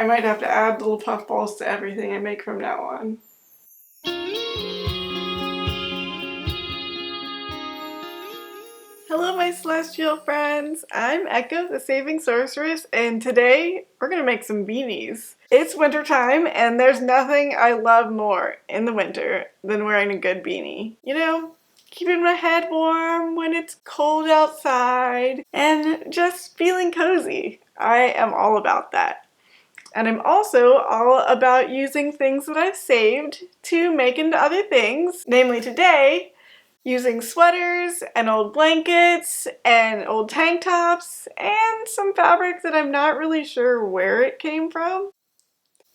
I might have to add little puffballs to everything I make from now on. Hello my celestial friends! I'm Echo, the Saving Sorceress, and today we're gonna make some beanies. It's winter time, and there's nothing I love more in the winter than wearing a good beanie. You know, keeping my head warm when it's cold outside, and just feeling cozy. I am all about that. And I'm also all about using things that I've saved to make into other things, namely today, using sweaters and old blankets and old tank tops and some fabric that I'm not really sure where it came from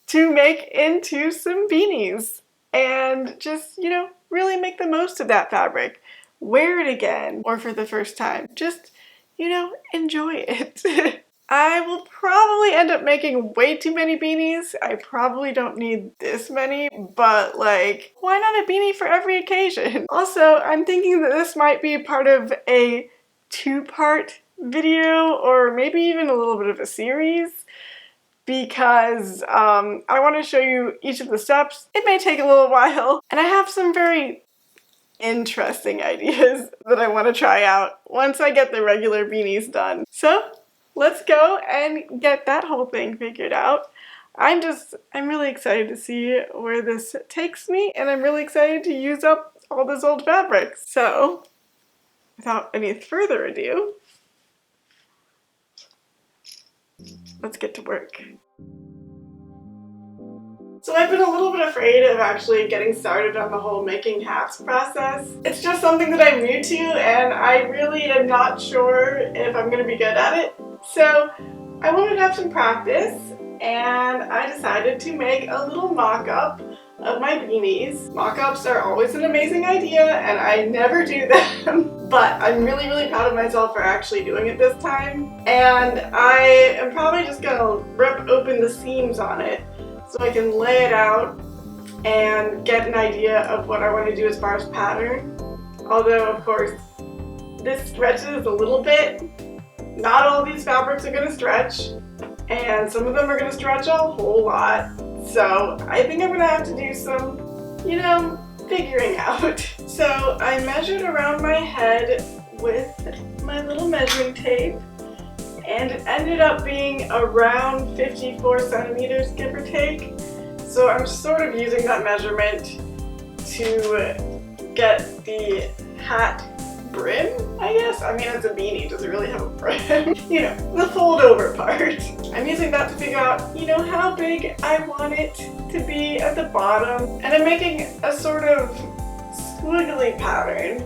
to make into some beanies and just, you know, really make the most of that fabric. Wear it again or for the first time. Just, you know, enjoy it. I will probably end up making way too many beanies. I probably don't need this many, but like, why not a beanie for every occasion? Also, I'm thinking that this might be part of a two-part video or maybe even a little bit of a series because I want to show you each of the steps. It may take a little while, and I have some very interesting ideas that I want to try out once I get the regular beanies done. So, let's go and get that whole thing figured out. I'm really excited to see where this takes me, and I'm really excited to use up all this old fabric. So, without any further ado, let's get to work. So I've been a little bit afraid of actually getting started on the whole making hats process. It's just something that I'm new to, and I really am not sure if I'm going to be good at it. So I wanted to have some practice, and I decided to make a little mock-up of my beanies. Mock-ups are always an amazing idea, and I never do them. But I'm really, really proud of myself for actually doing it this time. And I am probably just going to rip open the seams on it so I can lay it out and get an idea of what I want to do as far as pattern. Although, of course, this stretches a little bit. Not all these fabrics are going to stretch, and some of them are going to stretch a whole lot. So I think I'm going to have to do some, you know, figuring out. So I measured around my head with my little measuring tape, and it ended up being around 54 centimeters, give or take. So I'm sort of using that measurement to get the hat brim, I guess? I mean, it's a beanie, does it really have a brim? You know, the fold over part. I'm using that to figure out, you know, how big I want it to be at the bottom. And I'm making a sort of squiggly pattern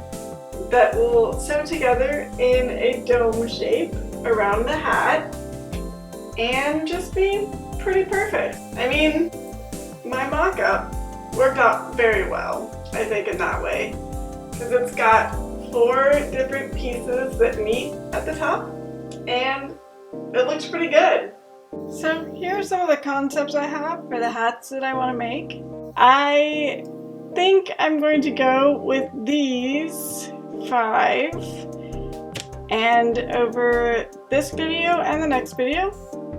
that will sew together in a dome shape around the hat and just be pretty perfect. I mean, my mock-up worked out very well, I think, in that way, because it's got 4 different pieces that meet at the top, and it looks pretty good. So here are some of the concepts I have for the hats that I want to make. I think I'm going to go with these 5 and over this video and the next video.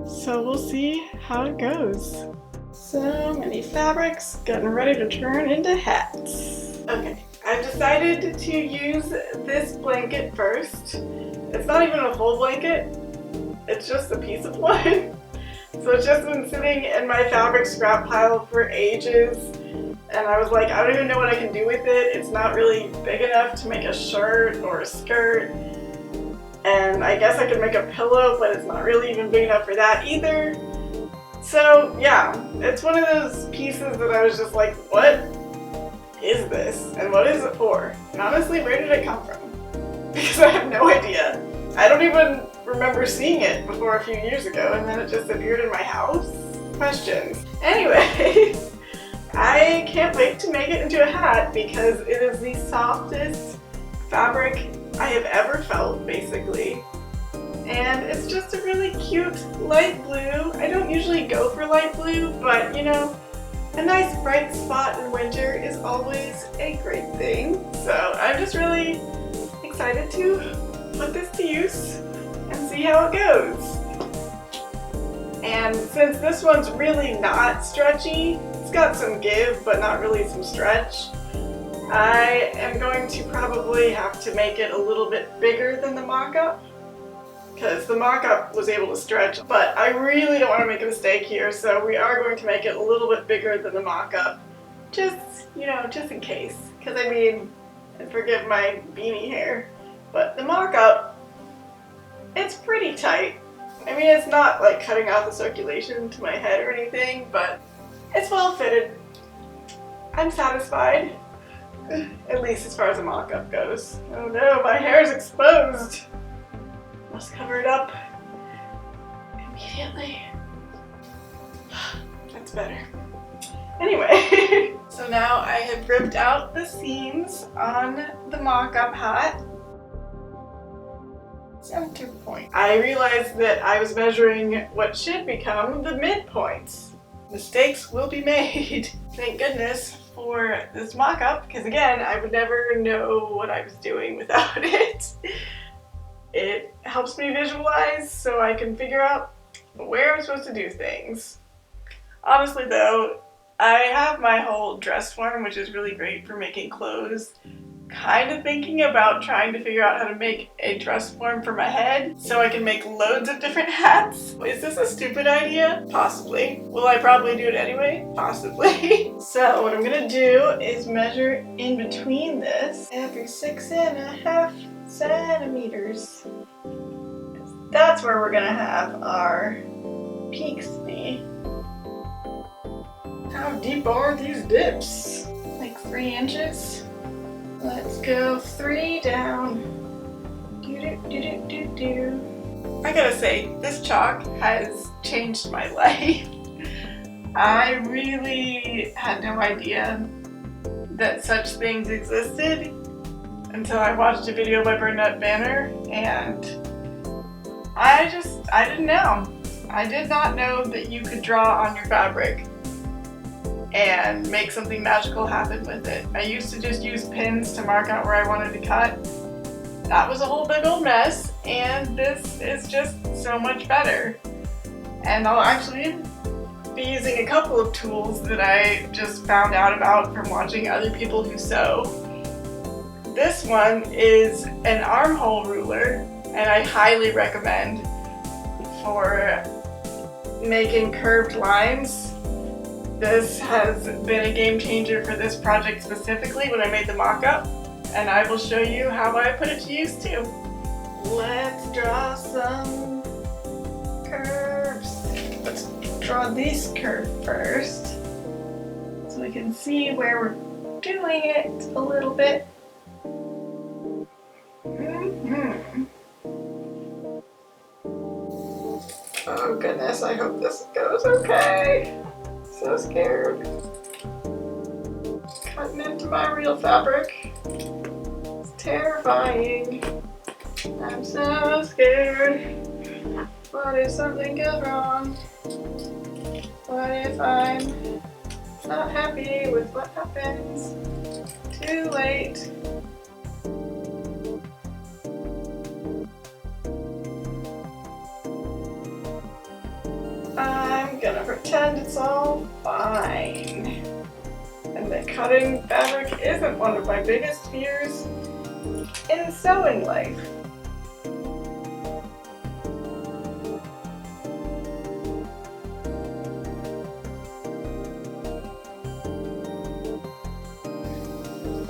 So we'll see how it goes. So many fabrics getting ready to turn into hats. Okay, I've decided to use this blanket first. It's not even a full blanket, it's just a piece of one. So it's just been sitting in my fabric scrap pile for ages. And I was like, I don't even know what I can do with it. It's not really big enough to make a shirt or a skirt. And I guess I could make a pillow, but it's not really even big enough for that either. So yeah, it's one of those pieces that I was just like, what is this? And what is it for? And honestly, where did it come from? Because I have no idea. I don't even remember seeing it before a few years ago, and then it just appeared in my house. Questions. Anyway, I can't wait to make it into a hat because it is the softest fabric I have ever felt, basically. And it's just a really cute light blue. I don't usually go for light blue, but you know, a nice bright spot in winter is always a great thing. So I'm just really excited to put this to use and see how it goes. And since this one's really not stretchy, it's got some give but not really some stretch, I am going to probably have to make it a little bit bigger than the mock-up, because the mock-up was able to stretch, but I really don't want to make a mistake here, so we are going to make it a little bit bigger than the mock-up, just, you know, just in case. Because I mean, and forgive my beanie hair, but the mock-up, it's pretty tight. I mean, it's not like cutting out the circulation to my head or anything, but it's well fitted. I'm satisfied. At least as far as the mock-up goes. Oh no, my hair is exposed. Must cover it up immediately. That's better. Anyway, so now I have ripped out the seams on the mock-up hat. Center point. I realized that I was measuring what should become the midpoints. Mistakes will be made. Thank goodness for this mock-up, because again, I would never know what I was doing without it. It helps me visualize so I can figure out where I'm supposed to do things. Honestly though, I have my whole dress form, which is really great for making clothes, kind of thinking about trying to figure out how to make a dress form for my head so I can make loads of different hats. Is this a stupid idea? Possibly. Will I probably do it anyway? Possibly. So what I'm gonna do is measure in between this every 6.5 centimeters. That's where we're gonna have our peaks be. How deep are these dips? Like 3 inches? Let's go 3 down. I gotta say, this chalk has changed my life. I really had no idea that such things existed until I watched a video by Bernadette Banner, and I didn't know. I did not know that you could draw on your fabric and make something magical happen with it. I used to just use pins to mark out where I wanted to cut. That was a whole big old mess, and this is just so much better. And I'll actually be using a couple of tools that I just found out about from watching other people who sew. This one is an armhole ruler, and I highly recommend for making curved lines. This has been a game changer for this project specifically when I made the mock-up, and I will show you how I put it to use too. Let's draw some curves. Let's draw this curve first so we can see where we're doing it a little bit. Oh goodness, I hope this goes okay. So scared. Cutting into my real fabric. It's terrifying. I'm so scared. What if something goes wrong? What if I'm not happy with what happens? Too late. I'm gonna pretend it's all fine. And that cutting fabric isn't one of my biggest fears in sewing life.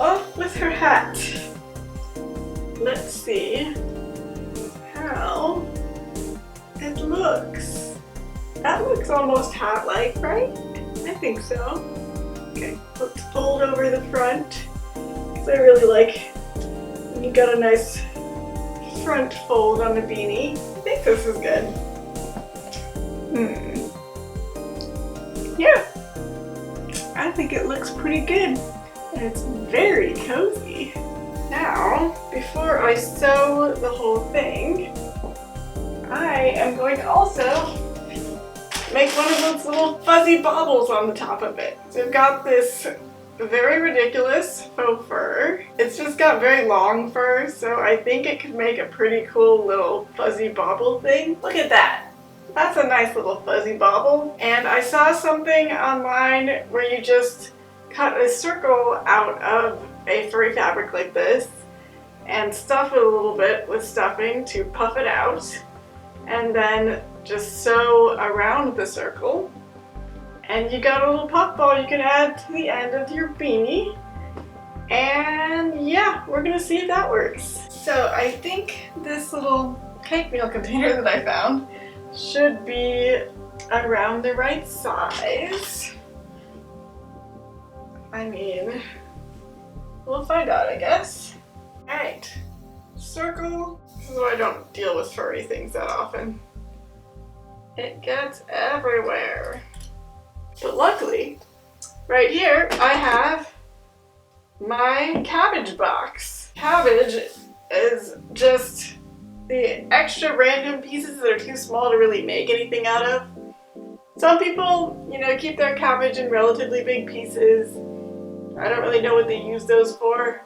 Off with her hat. Let's see how it looks. That looks almost hat-like, right? I think so. Okay, let's fold over the front, because I really like when you got a nice front fold on the beanie. I think this is good. Yeah, I think it looks pretty good, and it's very cozy. Now, before I sew the whole thing, I am going to also make one of those little fuzzy baubles on the top of it. So I've got this very ridiculous faux fur. It's just got very long fur, so I think it could make a pretty cool little fuzzy bauble thing. Look at that. That's a nice little fuzzy bauble. And I saw something online where you just cut a circle out of a furry fabric like this and stuff it a little bit with stuffing to puff it out, and then just sew around the circle. And you got a little puff ball you can add to the end of your beanie. And yeah, we're gonna see if that works. So I think this little cake meal container that I found should be around the right size. I mean, we'll find out, I guess. Alright, circle. This is why I don't deal with furry things that often. It gets everywhere. But luckily, right here, I have my cabbage box. Cabbage is just the extra random pieces that are too small to really make anything out of. Some people, you know, keep their cabbage in relatively big pieces. I don't really know what they use those for.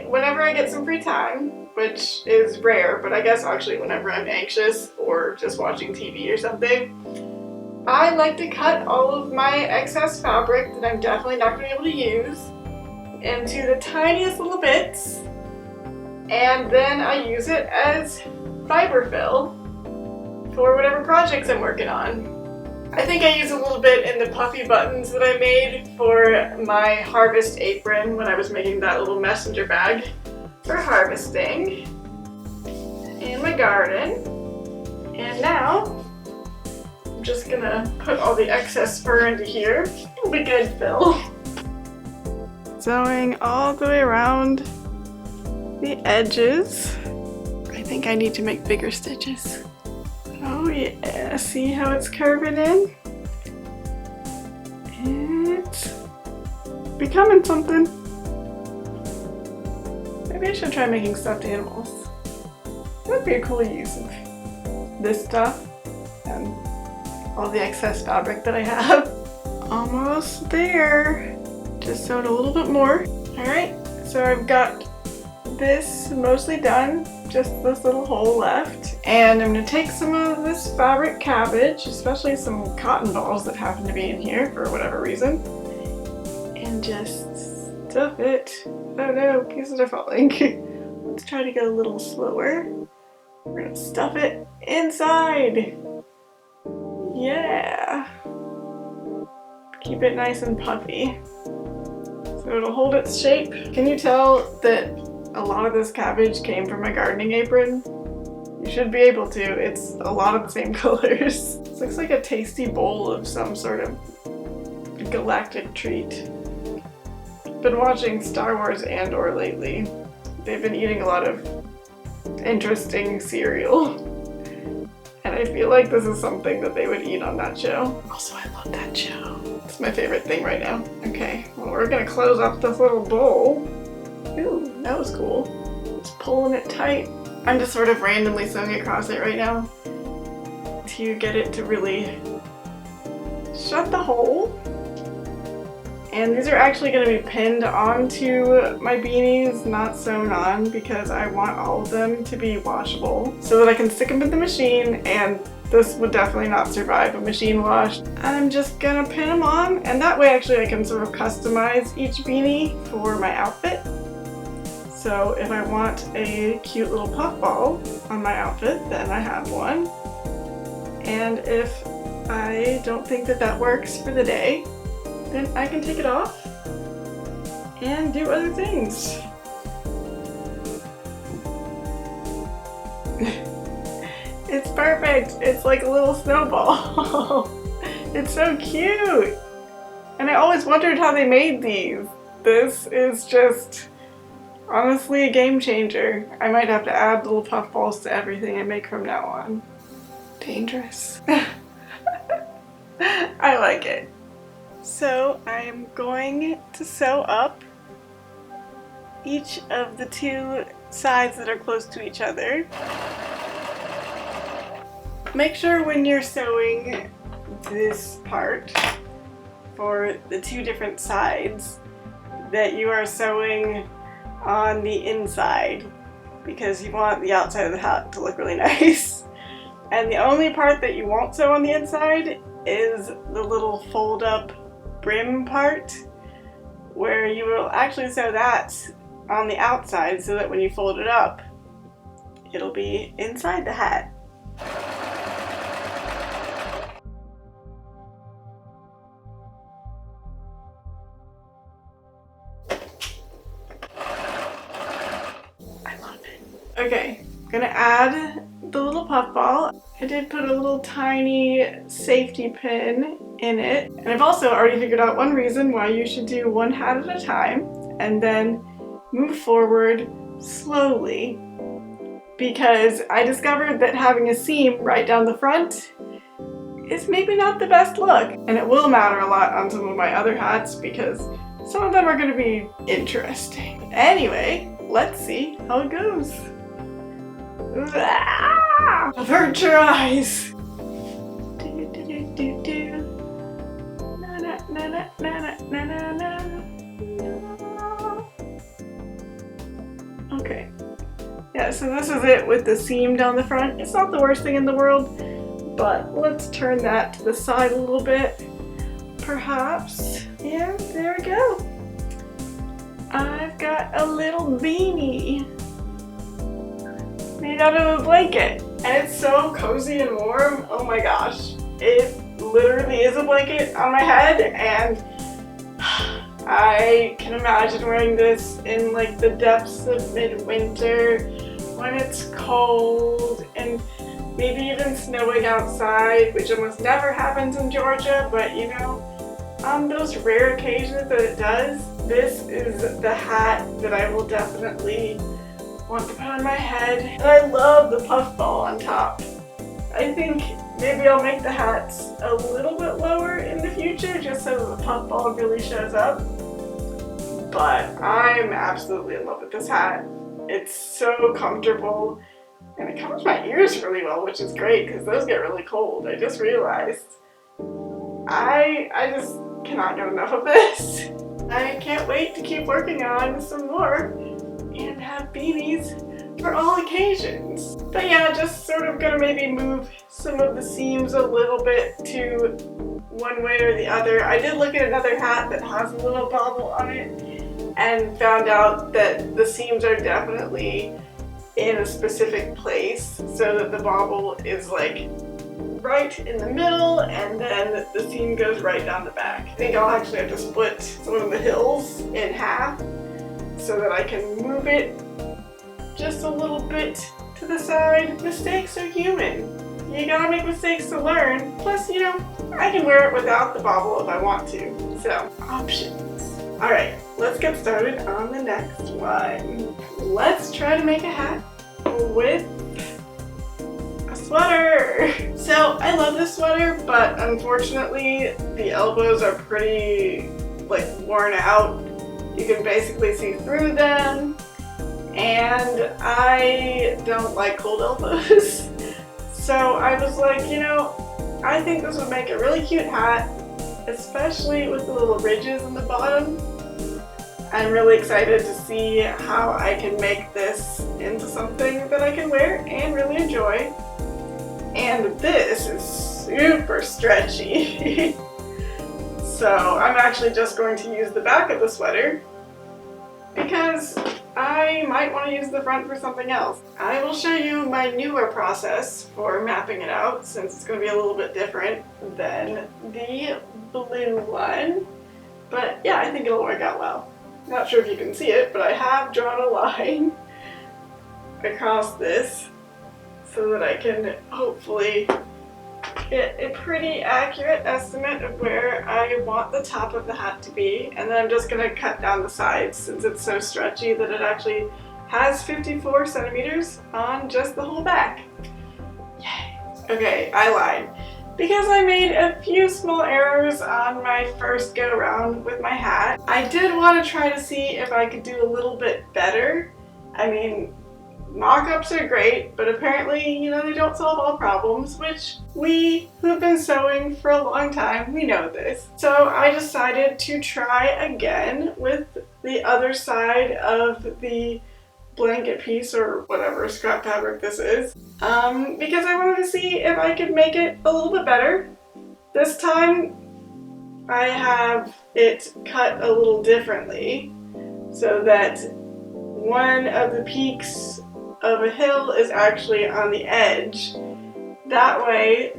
Whenever I get some free time, which is rare, but I guess actually whenever I'm anxious or just watching TV or something, I like to cut all of my excess fabric that I'm definitely not going to be able to use into the tiniest little bits, and then I use it as fiber fill for whatever projects I'm working on. I think I used a little bit in the puffy buttons that I made for my harvest apron when I was making that little messenger bag for harvesting in my garden. And now I'm just gonna put all the excess fur into here. It'll be good fill. Sewing all the way around the edges. I think I need to make bigger stitches. Oh yeah, see how it's curving in? It's becoming something. Maybe I should try making stuffed animals. That would be a cool use of this stuff and all the excess fabric that I have. Almost there. Just sewed a little bit more. Alright, so I've got this mostly done, just this little hole left. And I'm going to take some of this fabric cabbage, especially some cotton balls that happen to be in here for whatever reason, and just stuff it. Oh no, pieces are falling. Let's try to go a little slower. We're going to stuff it inside. Yeah. Keep it nice and puffy so it'll hold its shape. Can you tell that a lot of this cabbage came from my gardening apron? You should be able to. It's a lot of the same colors. This looks like a tasty bowl of some sort of galactic treat. Been watching Star Wars Andor lately. They've been eating a lot of interesting cereal. And I feel like this is something that they would eat on that show. Also, I love that show. It's my favorite thing right now. Okay, well, we're gonna close up this little bowl. Ooh, that was cool. Just pulling it tight. I'm just sort of randomly sewing across it right now to get it to really shut the hole. And these are actually going to be pinned onto my beanies, not sewn on, because I want all of them to be washable so that I can stick them in the machine, and this would definitely not survive a machine wash. I'm just gonna pin them on, and that way actually I can sort of customize each beanie for my outfit. So if I want a cute little puff ball on my outfit, then I have one. And if I don't think that that works for the day, then I can take it off and do other things. It's perfect. It's like a little snowball. It's so cute. And I always wondered how they made these. This is just honestly a game changer. I might have to add little puff balls to everything I make from now on. Dangerous. I like it. So I'm going to sew up each of the two sides that are close to each other. Make sure when you're sewing this part for the two different sides that you are sewing on the inside, because you want the outside of the hat to look really nice. And the only part that you won't sew on the inside is the little fold up brim part, where you will actually sew that on the outside so that when you fold it up, it'll be inside the hat. I love it. Okay, I'm gonna add the little puffball. I did put a little tiny safety pin in it. And I've also already figured out one reason why you should do one hat at a time and then move forward slowly. Because I discovered that having a seam right down the front is maybe not the best look. And it will matter a lot on some of my other hats because some of them are going to be interesting. Anyway, let's see how it goes. Avert your eyes! Okay. Yeah, so this is it with the seam down the front. It's not the worst thing in the world, but let's turn that to the side a little bit, perhaps. Yeah, there we go. I've got a little beanie made out of a blanket, and it's so cozy and warm. Oh my gosh, it literally is a blanket on my head, and I can imagine wearing this in like the depths of midwinter when it's cold and maybe even snowing outside, which almost never happens in Georgia, but you know, on those rare occasions that it does, this is the hat that I will definitely want to put on my head. And I love the puffball on top. I think maybe I'll make the hats a little bit lower in the future just so that the puffball really shows up. But I'm absolutely in love with this hat. It's so comfortable and it covers my ears really well, which is great because those get really cold. I just realized. I just cannot get enough of this. I can't wait to keep working on some more and have beanies for all occasions. But yeah, just sort of gonna maybe move some of the seams a little bit to one way or the other. I did look at another hat that has a little bobble on it and found out that the seams are definitely in a specific place so that the bobble is like right in the middle and then the seam goes right down the back. I think I'll actually have to split some of the hills in half so that I can move it just a little bit to the side. Mistakes are human. You gotta make mistakes to learn. Plus, you know, I can wear it without the bobble if I want to. So, options. Alright, let's get started on the next one. Let's try to make a hat with a sweater. So, I love this sweater, but unfortunately, the elbows are pretty, like, worn out. You can basically see through them, and I don't like cold elbows. So I was like, you know, I think this would make a really cute hat, especially with the little ridges in the bottom. I'm really excited to see how I can make this into something that I can wear and really enjoy. And this is super stretchy. So I'm actually just going to use the back of the sweater because I might want to use the front for something else. I will show you my newer process for mapping it out since it's going to be a little bit different than the blue one. But yeah, I think it'll work out well. Not sure if you can see it, but I have drawn a line across this so that I can hopefully get a pretty accurate estimate of where I want the top of the hat to be, and then I'm just going to cut down the sides since it's so stretchy that it actually has 54 centimeters on just the whole back. Yay! Okay, I lied. Because I made a few small errors on my first go around with my hat, I did want to try to see if I could do a little bit better. I mean, mock-ups are great, but apparently, you know, they don't solve all problems, which we who have been sewing for a long time, we know this. So I decided to try again with the other side of the blanket piece or whatever scrap fabric this is, because I wanted to see if I could make it a little bit better. This time I have it cut a little differently so that one of the peaks of a hill is actually on the edge. That way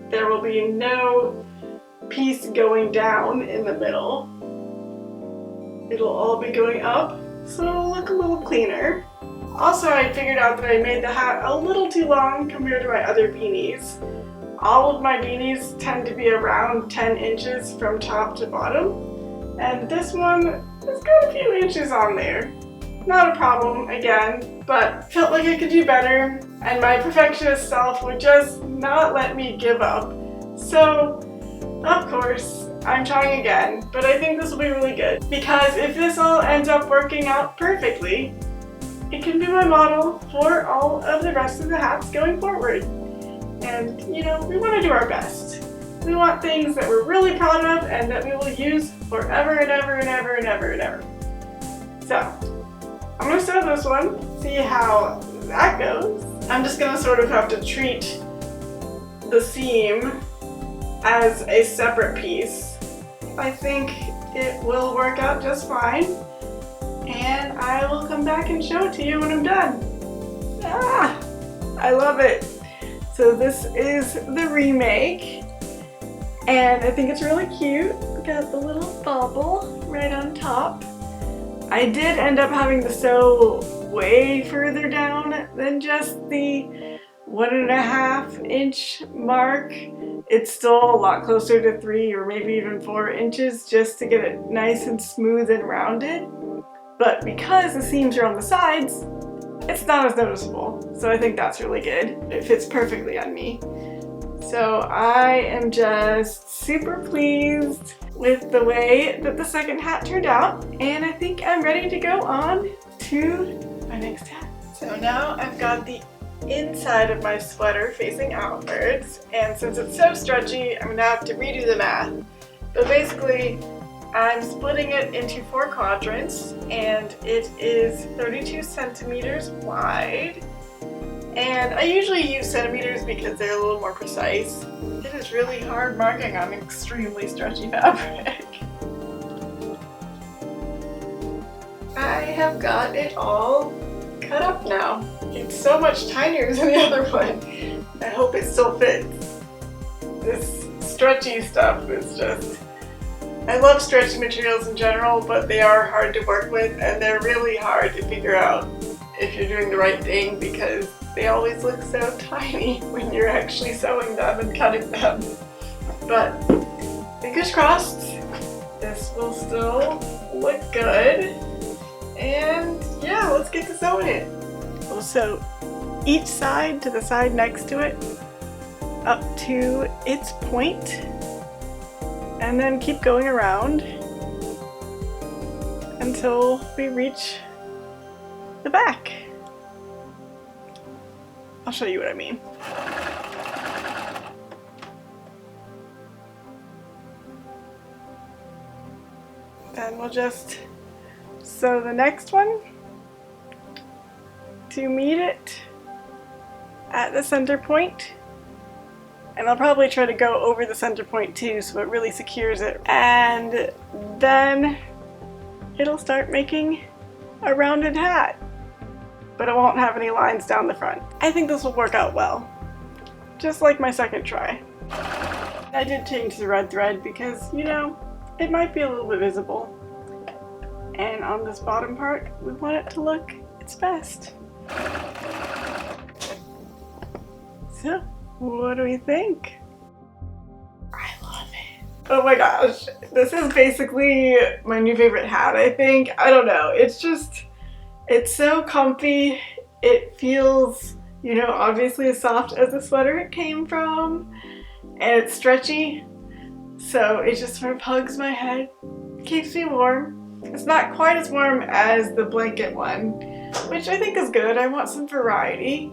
there will be no piece going down in the middle. It'll all be going up, so it'll look a little cleaner. Also, I figured out that I made the hat a little too long compared to my other beanies. All of my beanies tend to be around 10 inches from top to bottom, and this one has got a few inches on there. Not a problem, again, but felt like I could do better, and my perfectionist self would just not let me give up. So, of course, I'm trying again, but I think this will be really good, because if this all ends up working out perfectly, it can be my model for all of the rest of the hats going forward. And, you know, we want to do our best. We want things that we're really proud of and that we will use forever and ever and ever and ever and ever. So, I'm going to sew this one, see how that goes. I'm just going to sort of have to treat the seam as a separate piece. I think it will work out just fine, and I will come back and show it to you when I'm done. Ah, I love it. So this is the remake, and I think it's really cute. Got the little bubble right on top. I did end up having to sew way further down than just the 1.5 inch mark. It's still a lot closer to 3 or maybe even 4 inches just to get it nice and smooth and rounded. But because the seams are on the sides, it's not as noticeable. So I think that's really good. It fits perfectly on me. So I am just super pleased with the way that the second hat turned out, and I think I'm ready to go on to my next hat. So now I've got the inside of my sweater facing outwards, and since it's so stretchy, I'm gonna have to redo the math. But basically, I'm splitting it into 4 quadrants, and it is 32 centimeters wide. And I usually use centimeters because they're a little more precise. It is really hard marking on extremely stretchy fabric. I have got it all cut up now. It's so much tinier than the other one. I hope it still fits. This stretchy stuff is just... I love stretchy materials in general, but they are hard to work with, and they're really hard to figure out if you're doing the right thing because they always look so tiny when you're actually sewing them and cutting them. But fingers crossed, this will still look good. And yeah, let's get to sewing it. We'll sew each side to the side next to it up to its point, and then keep going around until we reach the back. I'll show you what I mean. Then we'll just sew the next one to meet it at the center point. And I'll probably try to go over the center point too so it really secures it. And then it'll start making a rounded hat. But it won't have any lines down the front. I think this will work out well. Just like my second try. I did change the red thread because, you know, it might be a little bit visible. And on this bottom part, we want it to look its best. So, what do we think? I love it. Oh my gosh, this is basically my new favorite hat, I think. I don't know, it's just... It's so comfy. It feels, you know, obviously as soft as the sweater it came from, and it's stretchy, so it just sort of hugs my head, keeps me warm. It's not quite as warm as the blanket one, which I think is good. I want some variety.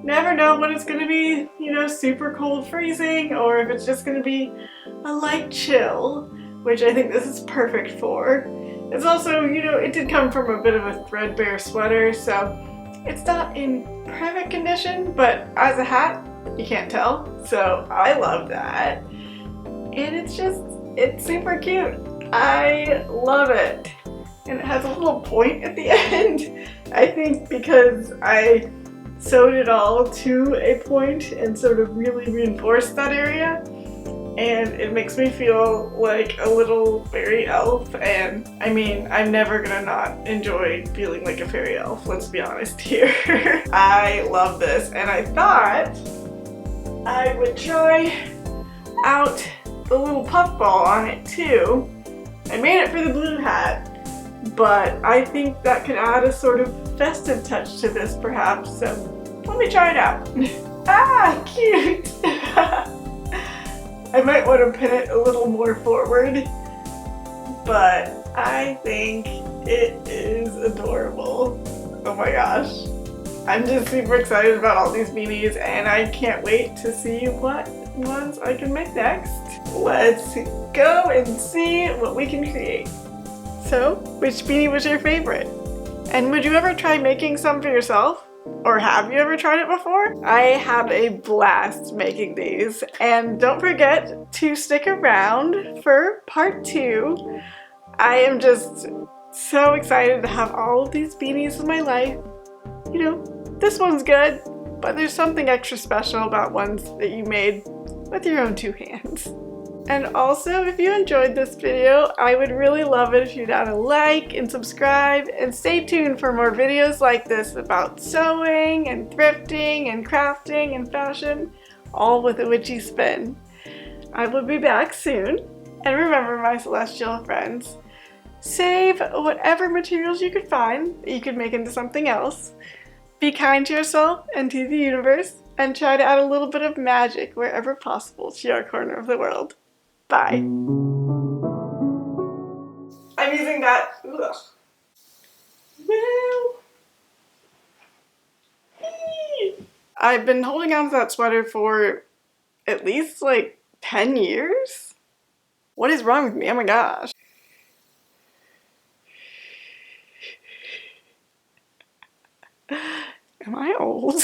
Never know when it's gonna be, you know, super cold freezing, or if it's just gonna be a light chill, which I think this is perfect for. It's also, you know, it did come from a bit of a threadbare sweater, so It's not in perfect condition, but as a hat, you can't tell. So I love that. And it's super cute. I love it. And it has a little point at the end. I think because I sewed it all to a point and sort of really reinforced that area. And it makes me feel like a little fairy elf, and I mean, I'm never gonna not enjoy feeling like a fairy elf, let's be honest here. I love this, and I thought I would try out the little puffball on it too. I made it for the blue hat, but I think that could add a sort of festive touch to this perhaps, so let me try it out. Ah, cute! I might want to pin it a little more forward, but I think it is adorable. Oh my gosh. I'm just super excited about all these beanies, and I can't wait to see what ones I can make next. Let's go and see what we can create. So, which beanie was your favorite? And would you ever try making some for yourself? Or have you ever tried it before? I had a blast making these, and don't forget to stick around for part 2. I am just so excited to have all of these beanies in my life. You know, this one's good, but there's something extra special about ones that you made with your own 2 hands. And also, if you enjoyed this video, I would really love it if you'd add a like and subscribe, and stay tuned for more videos like this about sewing and thrifting and crafting and fashion, all with a witchy spin. I will be back soon, and remember, my celestial friends, save whatever materials you could find that you could make into something else, be kind to yourself and to the universe, and try to add a little bit of magic wherever possible to your corner of the world. Bye. I'm using that. Ugh. I've been holding on to that sweater for at least like 10 years? What is wrong with me? Oh my gosh. Am I old?